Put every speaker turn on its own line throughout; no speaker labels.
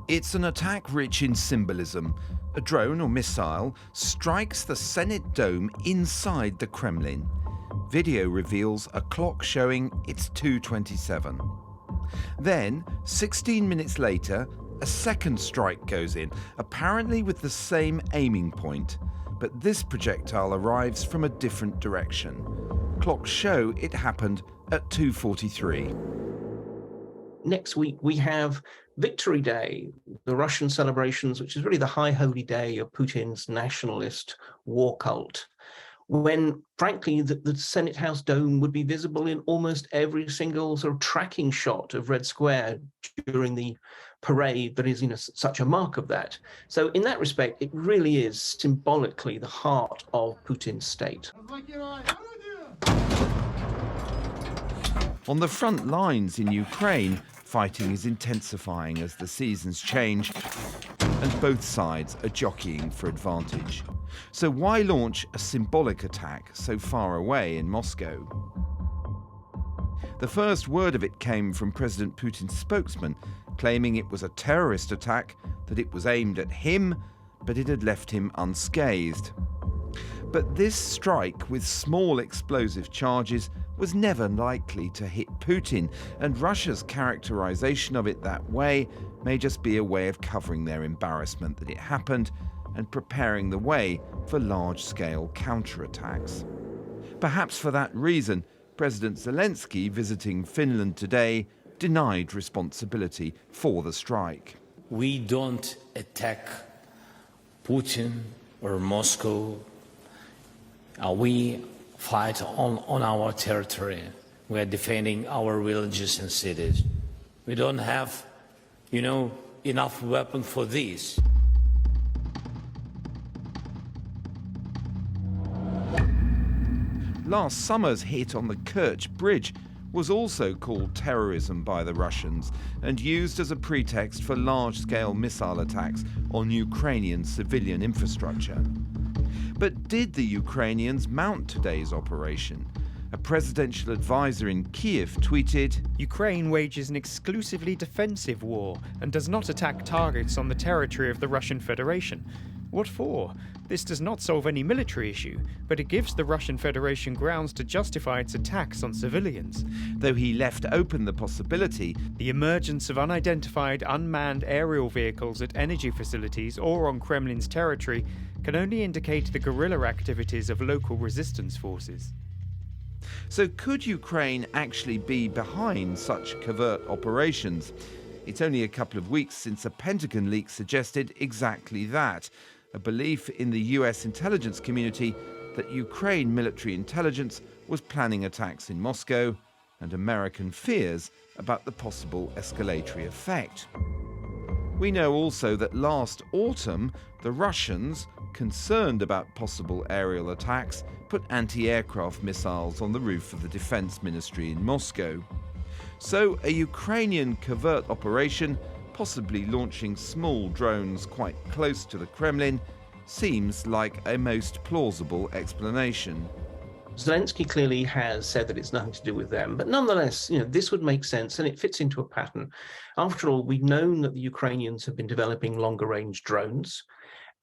It's an attack rich in symbolism. A drone or missile strikes the Senate dome inside the Kremlin. Video reveals a clock showing it's 2:27. Then, 16 minutes later, a second strike goes in, apparently with the same aiming point. But this projectile arrives from a different direction. Clocks show it happened at 2:43.
Next week, we have Victory Day, the Russian celebrations, which is really the high holy day of Putin's nationalist war cult, when, frankly, the Senate House dome would be visible in almost every single sort of tracking shot of Red Square during the parade that is, such a mark of that. So in that respect, it really is symbolically the heart of Putin's state.
On the front lines in Ukraine, fighting is intensifying as the seasons change, and both sides are jockeying for advantage. So why launch a symbolic attack so far away in Moscow? The first word of it came from President Putin's spokesman, claiming it was a terrorist attack, that it was aimed at him, but it had left him unscathed. But this strike with small explosive charges was never likely to hit Putin, and Russia's characterization of it that way may just be a way of covering their embarrassment that it happened and preparing the way for large-scale counterattacks. Perhaps for that reason, President Zelensky, visiting Finland today, denied responsibility for the strike.
We don't attack Putin or Moscow. We fight on our territory. We are defending our villages and cities. We don't have, enough weapons for this.
Last summer's hit on the Kerch Bridge was also called terrorism by the Russians and used as a pretext for large-scale missile attacks on Ukrainian civilian infrastructure. But did the Ukrainians mount today's operation? A presidential advisor in Kiev tweeted,
"Ukraine wages an exclusively defensive war and does not attack targets on the territory of the Russian Federation. What for? This does not solve any military issue, but it gives the Russian Federation grounds to justify its attacks on civilians."
Though he left open the possibility
the emergence of unidentified unmanned aerial vehicles at energy facilities or on Kremlin's territory can only indicate the guerrilla activities of local resistance forces.
So could Ukraine actually be behind such covert operations? It's only a couple of weeks since a Pentagon leak suggested exactly that, a belief in the US intelligence community that Ukraine military intelligence was planning attacks in Moscow, and American fears about the possible escalatory effect. We know also that last autumn, the Russians, concerned about possible aerial attacks, put anti-aircraft missiles on the roof of the Defense Ministry in Moscow. So a Ukrainian covert operation, possibly launching small drones quite close to the Kremlin, seems like a most plausible explanation.
Zelensky clearly has said that it's nothing to do with them, but nonetheless, this would make sense and it fits into a pattern. After all, we've known that the Ukrainians have been developing longer-range drones,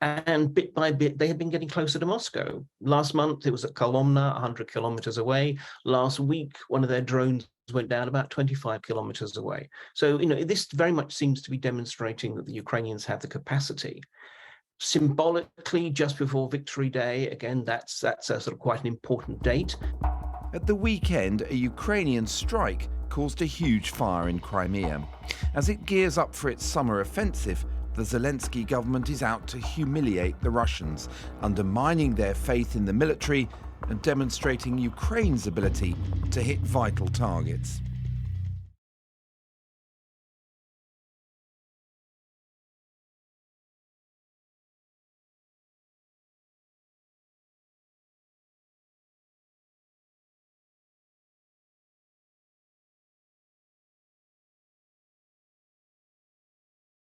and bit by bit, they have been getting closer to Moscow. Last month, it was at Kolomna, 100 kilometers away. Last week, one of their drones went down about 25 kilometers away. So, this very much seems to be demonstrating that the Ukrainians have the capacity. Symbolically, just before Victory Day, again, that's a sort of quite an important date.
At the weekend, a Ukrainian strike caused a huge fire in Crimea. As it gears up for its summer offensive, the Zelensky government is out to humiliate the Russians, undermining their faith in the military and demonstrating Ukraine's ability to hit vital targets.